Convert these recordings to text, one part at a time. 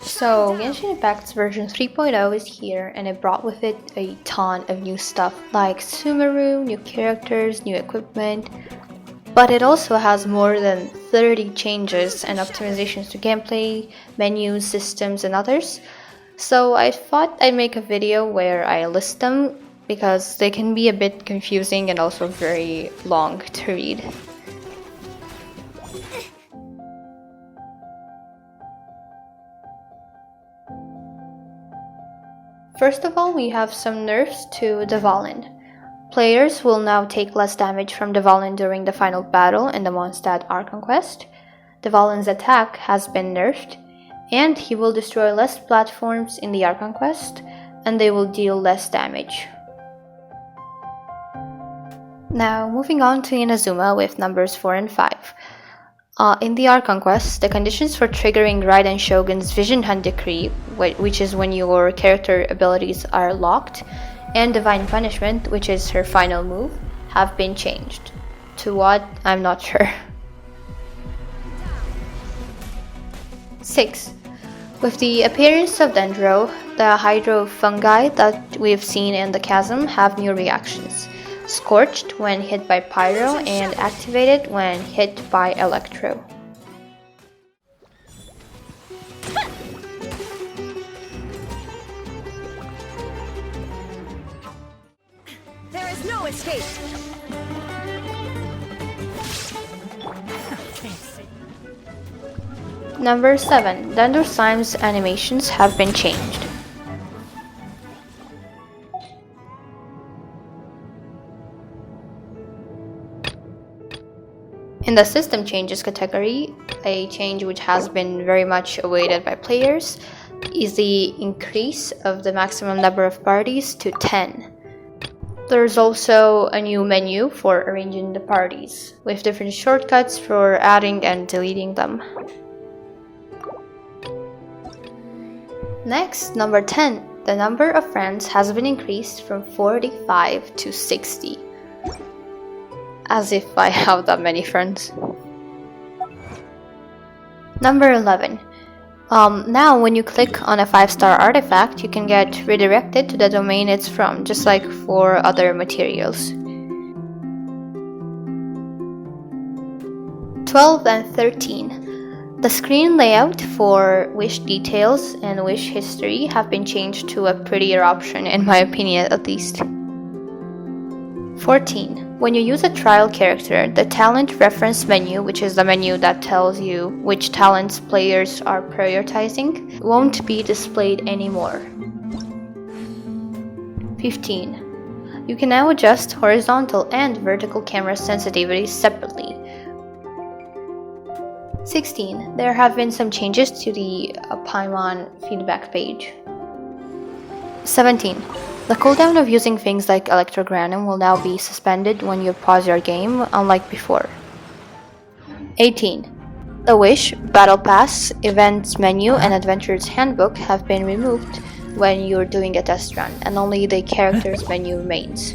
So, Genshin Impact's version 3.0 is here, and it brought with it a ton of new stuff like Sumeru, new characters, new equipment, but it also has more than 30 changes and optimizations to gameplay, menus, systems, and others. So I thought I'd make a video where I list them because they can be a bit confusing and also very long to read. First of all, we have some nerfs to Dvalin. Players will now take less damage from Dvalin during the final battle in the Mondstadt Arc Conquest. Dvalin's attack has been nerfed, and he will destroy less platforms in the Arc Conquest, and they will deal less damage. Now, moving on to Inazuma with numbers 4 and 5. In the Arc Conquest, the conditions for triggering Raiden Shogun's Vision Hunt Decree, which is when your character abilities are locked, and Divine Punishment, which is her final move, have been changed. To what? I'm not sure. 6. With the appearance of Dendro, the Hydro Fungi that we've seen in the Chasm have new reactions. Scorched when hit by Pyro and activated when hit by Electro. There is no escape. Number 7. Dendro Slime's animations have been changed. In the system changes category, a change which has been very much awaited by players is the increase of the maximum number of parties to 10. There's also a new menu for arranging the parties, with different shortcuts for adding and deleting them. Next, number 10. The number of friends has been increased from 45 to 60. As if I have that many friends. Number 11. Now when you click on a 5-star artifact, you can get redirected to the domain it's from, just like for other materials. 12 and 13. The screen layout for wish details and wish history have been changed to a prettier option, in my opinion at least. 14. When you use a trial character, the talent reference menu, which is the menu that tells you which talents players are prioritizing, won't be displayed anymore. 15. You can now adjust horizontal and vertical camera sensitivities separately. 16. There have been some changes to the Paimon feedback page. 17. The cooldown of using things like Electrogranum will now be suspended when you pause your game, unlike before. 18. The Wish, Battle Pass, Events menu, and Adventurer's Handbook have been removed when you're doing a test run, and only the Characters menu remains.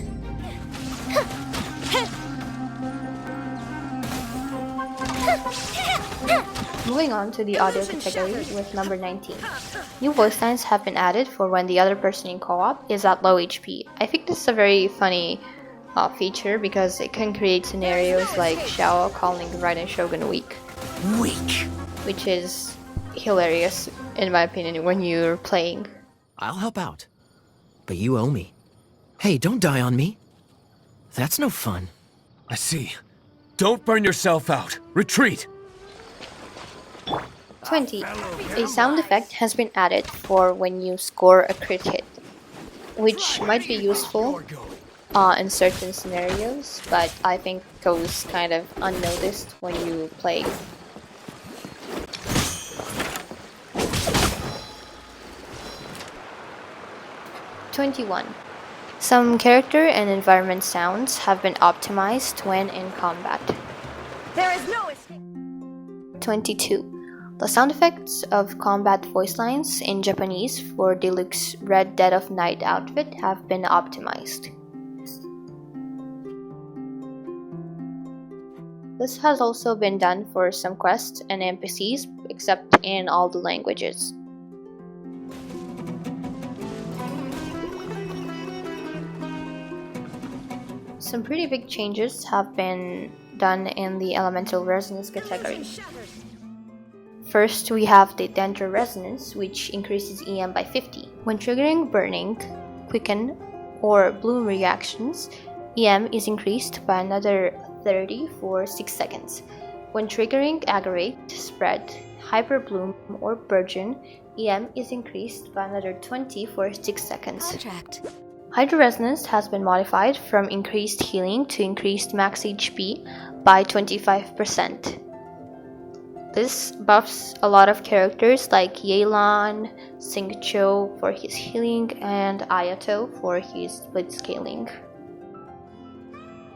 Moving on to the audio category with number 19. New voice lines have been added for when the other person in co-op is at low HP. I think this is a very funny feature because it can create scenarios like Xiao calling Raiden Shogun weak. Which is hilarious in my opinion when you're playing. I'll help out. But you owe me. Hey, don't die on me. That's no fun. I see. Don't burn yourself out. Retreat! 20. A sound effect has been added for when you score a crit hit, which might be useful in certain scenarios, but I think goes kind of unnoticed when you play. 21. Some character and environment sounds have been optimized when in combat. There is no escape. 22. The sound effects of combat voice lines in Japanese for Diluc's Red Dead of Night outfit have been optimized. This has also been done for some quests and NPCs, except in all the languages. Some pretty big changes have been done in the Elemental Resonance category. First, we have the Dendro Resonance, which increases EM by 50. When triggering Burning, Quicken, or Bloom reactions, EM is increased by another 30 for 6 seconds. When triggering Aggravate, Spread, Hyper Bloom, or Burgeon, EM is increased by another 20 for 6 seconds. Contract. Hydro Resonance has been modified from increased healing to increased max HP by 25%. This buffs a lot of characters like Yelan, Xingqiu for his healing, and Ayato for his blitzscaling.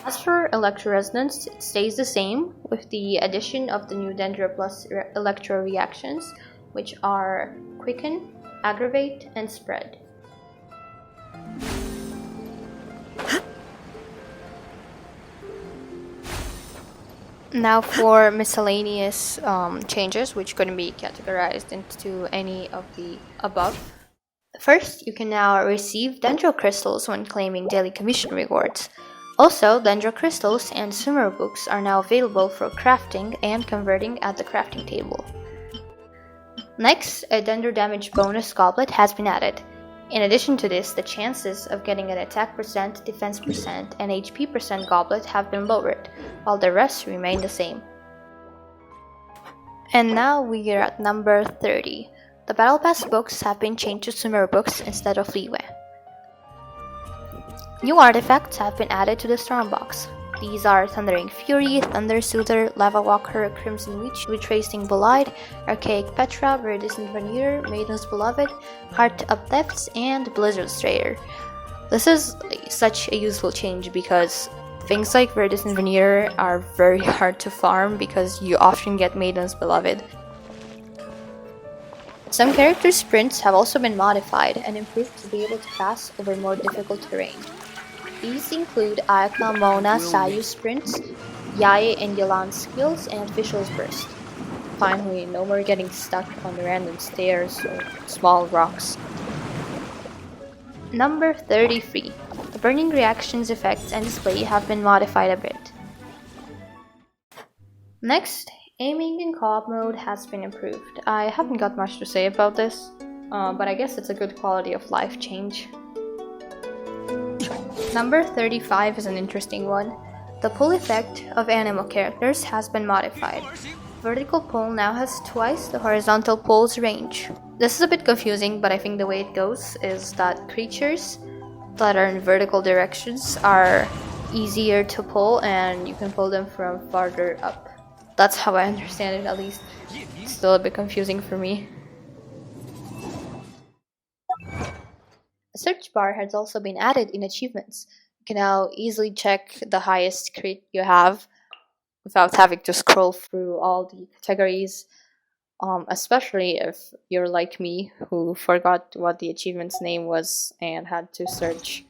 As for Electro Resonance, it stays the same with the addition of the new Dendro plus Electro reactions, which are Quicken, Aggravate, and Spread. Now for miscellaneous changes, which couldn't be categorized into any of the above. First, you can now receive Dendro Crystals when claiming daily commission rewards. Also, Dendro Crystals and Sumeru books are now available for crafting and converting at the crafting table. Next, a Dendro damage bonus goblet has been added. In addition to this, the chances of getting an attack percent, defense percent, and HP percent goblet have been lowered, while the rest remain the same. And now we are at number 30. The Battle Pass books have been changed to Sumeru books instead of Liyue. New artifacts have been added to the Storm box. These are Thundering Fury, Thunder Soother, Lava Walker, Crimson Witch, Retracing Bolide, Archaic Petra, Verdistant Veneer, Maiden's Beloved, Heart Uplifts, and Blizzard Strayer. This is such a useful change because things like Verdistant Veneer are very hard to farm because you often get Maiden's Beloved. Some character sprints have also been modified and improved to be able to pass over more difficult terrain. These include Ayaka, Mona, Sayu sprints, Yae and Yelan skills, and Official's Burst. Finally, no more getting stuck on the random stairs or small rocks. Number 33. The burning reactions effects and display have been modified a bit. Next, aiming in co-op mode has been improved. I haven't got much to say about this, but I guess it's a good quality of life change. Number 35 is an interesting one. The pull effect of animal characters has been modified. Vertical pull now has twice the horizontal pull's range. This is a bit confusing, but I think the way it goes is that creatures that are in vertical directions are easier to pull and you can pull them from farther up. That's how I understand it, at least. It's still a bit confusing for me. A search bar has also been added in achievements. You can now easily check the highest crit you have without having to scroll through all the categories, especially if you're like me who forgot what the achievement's name was and had to search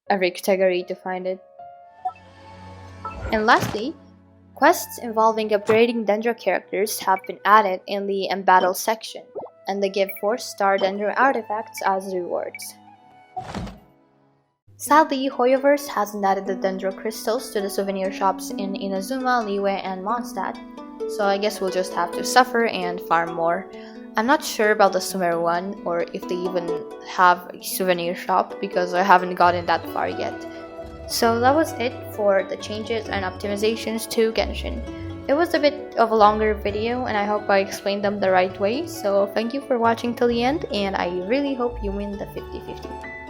every category to find it. And lastly, quests involving upgrading Dendro characters have been added in the Embattle section, and they give 4-star Dendro artifacts as rewards. Sadly, Hoyoverse hasn't added the Dendro crystals to the souvenir shops in Inazuma, Liyue, and Mondstadt, so I guess we'll just have to suffer and farm more. I'm not sure about the Sumeru one, or if they even have a souvenir shop, because I haven't gotten that far yet. So that was it for the changes and optimizations to Genshin. It was a bit of a longer video, and I hope I explained them the right way, so thank you for watching till the end, and I really hope you win the 50-50.